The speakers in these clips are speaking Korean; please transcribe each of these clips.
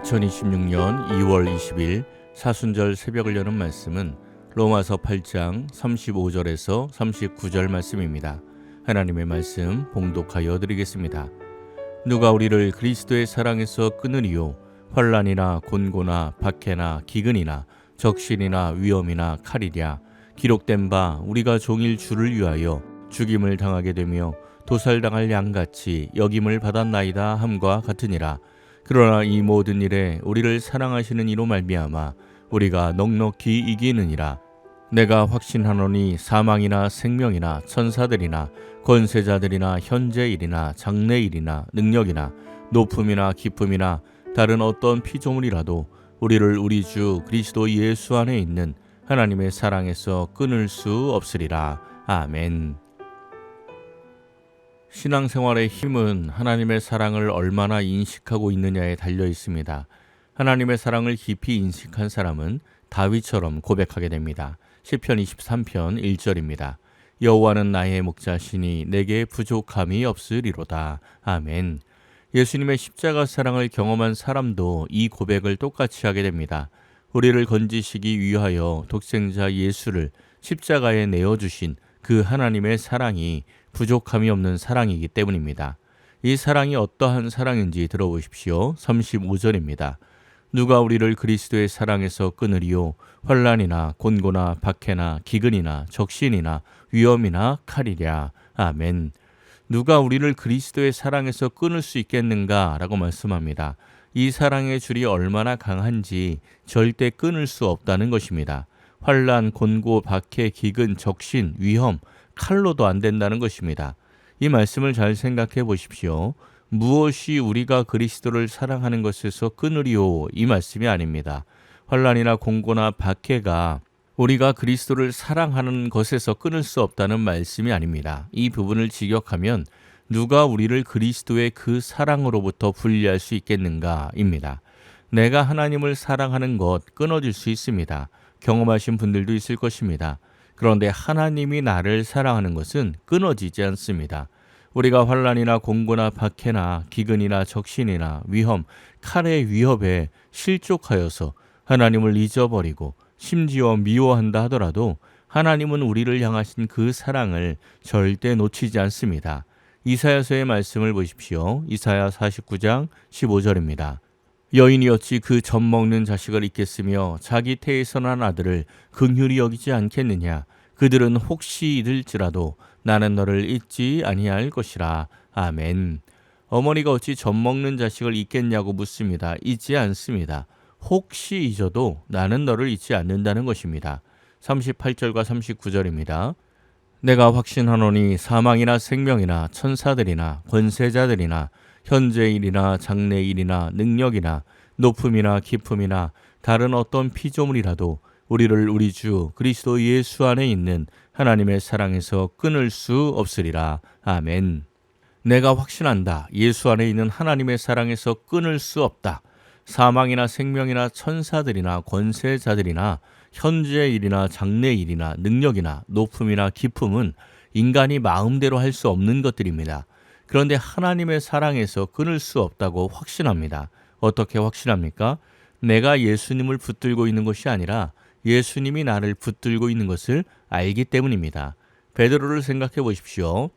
2026년 2월 20일 사순절 새벽을 여는 말씀은 로마서 8장 35절에서 39절 말씀입니다. 하나님의 말씀 봉독하여 드리겠습니다. 누가 우리를 그리스도의 사랑에서 끊으리요? 환난이나 곤고나 박해나 기근이나 적신이나 위험이나 칼이랴. 기록된 바 우리가 종일 주를 위하여 죽임을 당하게 되며 도살당할 양같이 여김을 받았나이다 함과 같으니라. 그러나 이 모든 일에 우리를 사랑하시는 이로 말미암아 우리가 넉넉히 이기느니라. 내가 확신하노니 사망이나 생명이나 천사들이나 권세자들이나 현재일이나 장래일이나 능력이나 높음이나 기쁨이나 다른 어떤 피조물이라도 우리를 우리 주 그리스도 예수 안에 있는 하나님의 사랑에서 끊을 수 없으리라. 아멘. 신앙생활의 힘은 하나님의 사랑을 얼마나 인식하고 있느냐에 달려 있습니다. 하나님의 사랑을 깊이 인식한 사람은 다윗처럼 고백하게 됩니다. 시편 23편 1절입니다. 여호와는 나의 목자시니 내게 부족함이 없으리로다. 아멘. 예수님의 십자가 사랑을 경험한 사람도 이 고백을 똑같이 하게 됩니다. 우리를 건지시기 위하여 독생자 예수를 십자가에 내어주신 그 하나님의 사랑이 부족함이 없는 사랑이기 때문입니다. 이 사랑이 어떠한 사랑인지 들어보십시오. 35절입니다. 누가 우리를 그리스도의 사랑에서 끊으리요? 환난이나 곤고나 박해나 기근이나 적신이나 위험이나 칼이랴. 아멘. 누가 우리를 그리스도의 사랑에서 끊을 수 있겠는가? 라고 말씀합니다. 이 사랑의 줄이 얼마나 강한지 절대 끊을 수 없다는 것입니다. 환난, 곤고, 박해, 기근, 적신, 위험, 칼로도 안 된다는 것입니다. 이 말씀을 잘 생각해 보십시오. 무엇이 우리가 그리스도를 사랑하는 것에서 끊으리요? 이 말씀이 아닙니다. 환난이나 공고나 박해가 우리가 그리스도를 사랑하는 것에서 끊을 수 없다는 말씀이 아닙니다. 이 부분을 직역하면 누가 우리를 그리스도의 그 사랑으로부터 분리할 수 있겠는가입니다. 내가 하나님을 사랑하는 것 끊어질 수 있습니다. 경험하신 분들도 있을 것입니다. 그런데 하나님이 나를 사랑하는 것은 끊어지지 않습니다. 우리가 환난이나 공고나 박해나 기근이나 적신이나 위험, 칼의 위협에 실족하여서 하나님을 잊어버리고 심지어 미워한다 하더라도 하나님은 우리를 향하신 그 사랑을 절대 놓치지 않습니다. 이사야서의 말씀을 보십시오. 이사야 49장 15절입니다. 여인이 어찌 그 젖 먹는 자식을 잊겠으며 자기 태에서 난 아들을 긍휼히 여기지 않겠느냐. 그들은 혹시 잊을지라도 나는 너를 잊지 아니할 것이라. 아멘. 어머니가 어찌 젖 먹는 자식을 잊겠냐고 묻습니다. 잊지 않습니다. 혹시 잊어도 나는 너를 잊지 않는다는 것입니다. 38절과 39절입니다. 내가 확신하노니 사망이나 생명이나 천사들이나 권세자들이나 현재일이나 장래일이나 능력이나 높음이나 기쁨이나 다른 어떤 피조물이라도 우리를 우리 주 그리스도 예수 안에 있는 하나님의 사랑에서 끊을 수 없으리라. 아멘. 내가 확신한다. 예수 안에 있는 하나님의 사랑에서 끊을 수 없다. 사망이나 생명이나 천사들이나 권세자들이나 현재일이나 장래일이나 능력이나 높음이나 기쁨은 인간이 마음대로 할 수 없는 것들입니다. 그런데 하나님의 사랑에서 끊을 수 없다고 확신합니다. 어떻게 확신합니까? 내가 예수님을 붙들고 있는 것이 아니라 예수님이 나를 붙들고 있는 것을 알기 때문입니다. 베드로를 생각해 보십시오.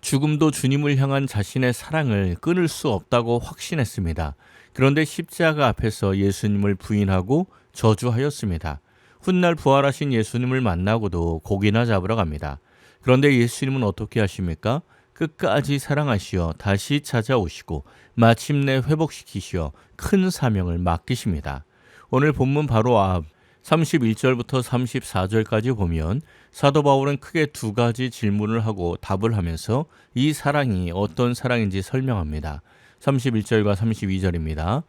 죽음도 주님을 향한 자신의 사랑을 끊을 수 없다고 확신했습니다. 그런데 십자가 앞에서 예수님을 부인하고 저주하였습니다. 훗날 부활하신 예수님을 만나고도 고기나 잡으러 갑니다. 그런데 예수님은 어떻게 하십니까? 끝까지 사랑하시어 다시 찾아오시고 마침내 회복시키시어 큰 사명을 맡기십니다. 오늘 본문 바로 앞 31절부터 34절까지 보면 사도 바울은 크게 두 가지 질문을 하고 답을 하면서 이 사랑이 어떤 사랑인지 설명합니다. 31절과 32절입니다.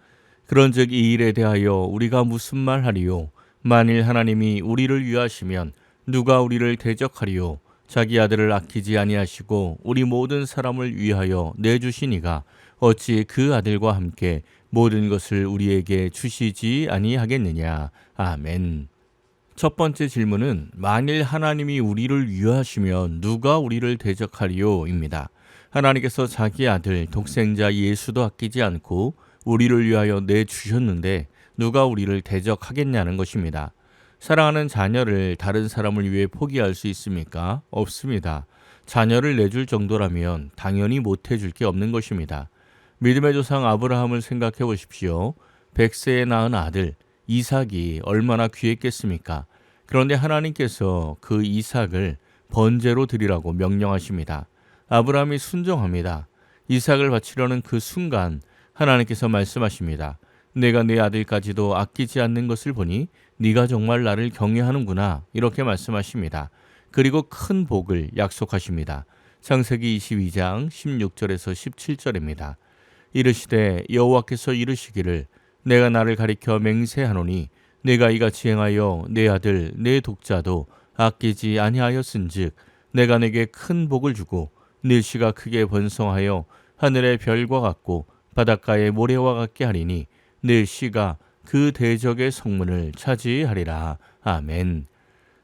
그런즉 이 일에 대하여 우리가 무슨 말하리요? 만일 하나님이 우리를 위하시면 누가 우리를 대적하리요? 자기 아들을 아끼지 아니하시고 우리 모든 사람을 위하여 내주시니가 어찌 그 아들과 함께 모든 것을 우리에게 주시지 아니하겠느냐. 아멘. 첫 번째 질문은 만일 하나님이 우리를 위하시면 누가 우리를 대적하리요? 입니다. 하나님께서 자기 아들 독생자 예수도 아끼지 않고 우리를 위하여 내주셨는데 누가 우리를 대적하겠냐는 것입니다. 사랑하는 자녀를 다른 사람을 위해 포기할 수 있습니까? 없습니다. 자녀를 내줄 정도라면 당연히 못해줄 게 없는 것입니다. 믿음의 조상 아브라함을 생각해 보십시오. 100세에 낳은 아들 이삭이 얼마나 귀했겠습니까? 그런데 하나님께서 그 이삭을 번제로 드리라고 명령하십니다. 아브라함이 순종합니다. 이삭을 바치려는 그 순간 하나님께서 말씀하십니다. 내가 내 아들까지도 아끼지 않는 것을 보니 네가 정말 나를 경외하는구나. 이렇게 말씀하십니다. 그리고 큰 복을 약속하십니다. 창세기 22장 16절에서 17절입니다. 이르시되 여호와께서 이르시기를 내가 나를 가리켜 맹세하노니 내가 이같이 행하여 내 아들 내 독자도 아끼지 아니하였은즉 내가 내게 큰 복을 주고 네 씨가 크게 번성하여 하늘의 별과 같고 바닷가의 모래와 같게 하리니 내 씨가 그 대적의 성문을 차지하리라. 아멘.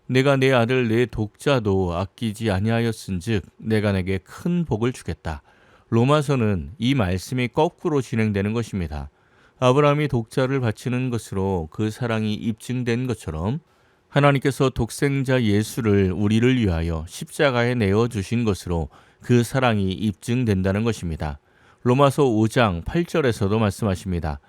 내가 내 아들 내 독자도 아끼지 아니하였은즉 내가 내게 큰 복을 주겠다. 로마서는 이 말씀이 거꾸로 진행되는 것입니다. 아브라함이 독자를 바치는 것으로 그 사랑이 입증된 것처럼 하나님께서 독생자 예수를 우리를 위하여 십자가에 내어주신 것으로 그 사랑이 입증된다는 것입니다. 로마서 5장 8절에서도 말씀하십니다.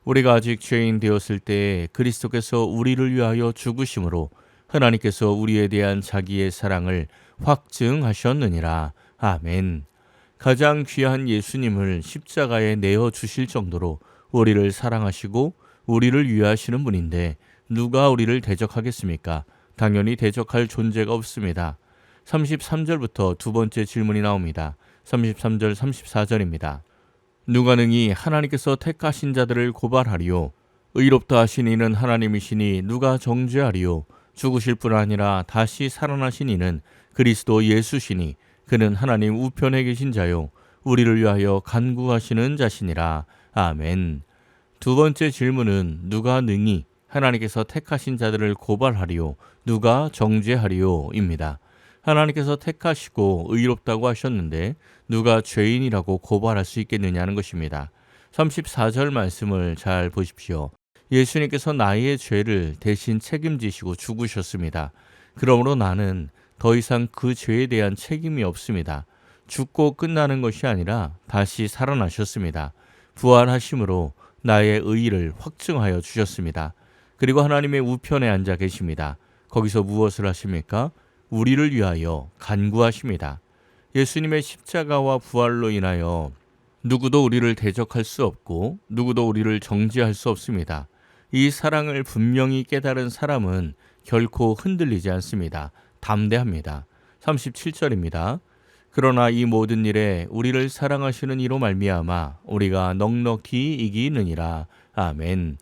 우리가 아직 죄인 되었을 때에 그리스도께서 우리를 위하여 죽으심으로 하나님께서 우리에 대한 자기의 사랑을 확증하셨느니라. 아멘. 가장 귀한 예수님을 십자가에 내어주실 정도로 우리를 사랑하시고 우리를 위하시는 분인데 누가 우리를 대적하겠습니까? 당연히 대적할 존재가 없습니다. 33절부터 두 번째 질문이 나옵니다. 33절 34절입니다. 누가 능히 하나님께서 택하신 자들을 고발하리요? 의롭다 하신 이는 하나님이시니 누가 정죄하리요? 죽으실 뿐 아니라 다시 살아나신 이는 그리스도 예수시니 그는 하나님 우편에 계신 자요 우리를 위하여 간구하시는 자시니라. 아멘. 두 번째 질문은 누가 능히 하나님께서 택하신 자들을 고발하리요? 누가 정죄하리요? 입니다. 하나님께서 택하시고 의롭다고 하셨는데 누가 죄인이라고 고발할 수 있겠느냐는 것입니다. 34절 말씀을 잘 보십시오. 예수님께서 나의 죄를 대신 책임지시고 죽으셨습니다. 그러므로 나는 더 이상 그 죄에 대한 책임이 없습니다. 죽고 끝나는 것이 아니라 다시 살아나셨습니다. 부활하심으로 나의 의의를 확증하여 주셨습니다. 그리고 하나님의 우편에 앉아 계십니다. 거기서 무엇을 하십니까? 우리를 위하여 간구하십니다. 예수님의 십자가와 부활로 인하여 누구도 우리를 대적할 수 없고 누구도 우리를 정죄할 수 없습니다. 이 사랑을 분명히 깨달은 사람은 결코 흔들리지 않습니다. 담대합니다. 37절입니다. 그러나 이 모든 일에 우리를 사랑하시는 이로 말미암아 우리가 넉넉히 이기느니라. 아멘.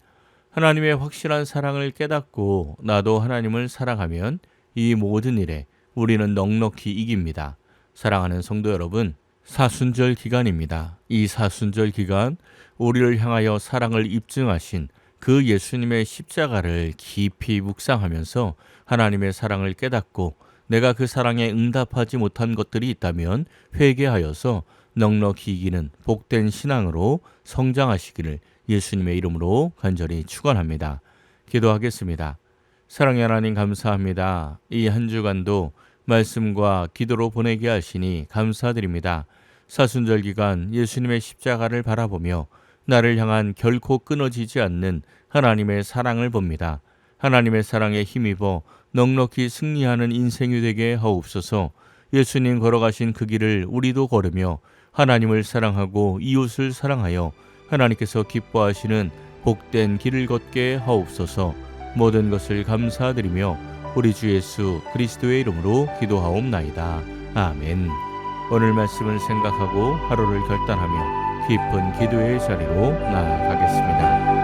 하나님의 확실한 사랑을 깨닫고 나도 하나님을 사랑하면 이 모든 일에 우리는 넉넉히 이깁니다. 사랑하는 성도 여러분, 사순절 기간입니다. 이 사순절 기간 우리를 향하여 사랑을 입증하신 그 예수님의 십자가를 깊이 묵상하면서 하나님의 사랑을 깨닫고 내가 그 사랑에 응답하지 못한 것들이 있다면 회개하여서 넉넉히 이기는 복된 신앙으로 성장하시기를 예수님의 이름으로 간절히 축원합니다. 기도하겠습니다. 사랑의 하나님 감사합니다. 이 한 주간도 말씀과 기도로 보내게 하시니 감사드립니다. 사순절 기간 예수님의 십자가를 바라보며 나를 향한 결코 끊어지지 않는 하나님의 사랑을 봅니다. 하나님의 사랑에 힘입어 넉넉히 승리하는 인생이 되게 하옵소서. 예수님 걸어가신 그 길을 우리도 걸으며 하나님을 사랑하고 이웃을 사랑하여 하나님께서 기뻐하시는 복된 길을 걷게 하옵소서. 모든 것을 감사드리며 우리 주 예수 그리스도의 이름으로 기도하옵나이다. 아멘. 오늘 말씀을 생각하고 하루를 결단하며 깊은 기도의 자리로 나아가겠습니다.